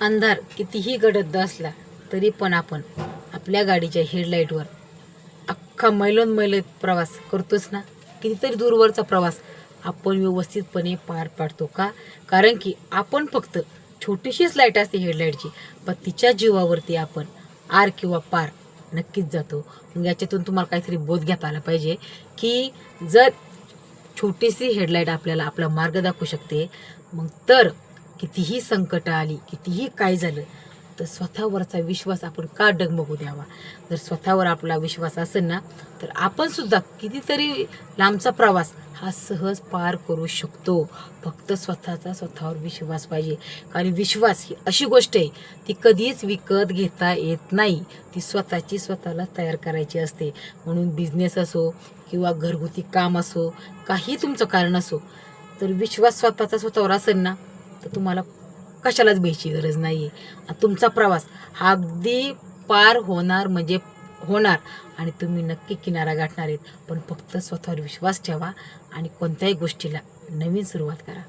अंधार कितीही गडद असला तरी पण आपण आपल्या गाडीच्या हेडलाईटवर अख्खा मैलोन प्रवास करतोच ना. कितीतरी दूरवरचा प्रवास आपण व्यवस्थितपणे पार पाडतो का? कारण की आपण फक्त छोटीशीच लाईट असते हेडलाईटची, पण तिच्या जीवावरती आपण आर किंवा पार नक्कीच जातो. मग याच्यातून तुम्हाला काहीतरी बोध घेता आला पाहिजे की जर छोटीशी हेडलाईट आपल्याला आपला मार्ग दाखवू शकते, मग तर कितीही संकट आली, कितीही काय झालं, तर स्वतःवरचा विश्वास आपण का डगमगू द्यावा. जर स्वतःवर आपला विश्वास असेल ना, तर आपण सुद्धा कितीतरी लांबचा प्रवास हा सहज पार करू शकतो. फक्त स्वतःवर विश्वास पाहिजे. कारण विश्वास ही अशी गोष्ट आहे, ती कधीच विकत घेता येत नाही. ती स्वतःला तयार करायची असते. म्हणून बिझनेस असो किंवा घरगुती काम असो, काही तुमचं कारण असो, तर विश्वास स्वतःवर असेल ना, तर तुम्हाला कशालाच भ्यायची गरज नाही आहे. तुमचा प्रवास हा अगदी पार होणार म्हणजे होणार आणि तुम्ही नक्की किनारा गाठणार आहेत. पण फक्त स्वतःवर विश्वास ठेवा आणि कोणत्याही गोष्टीला नवीन सुरुवात करा.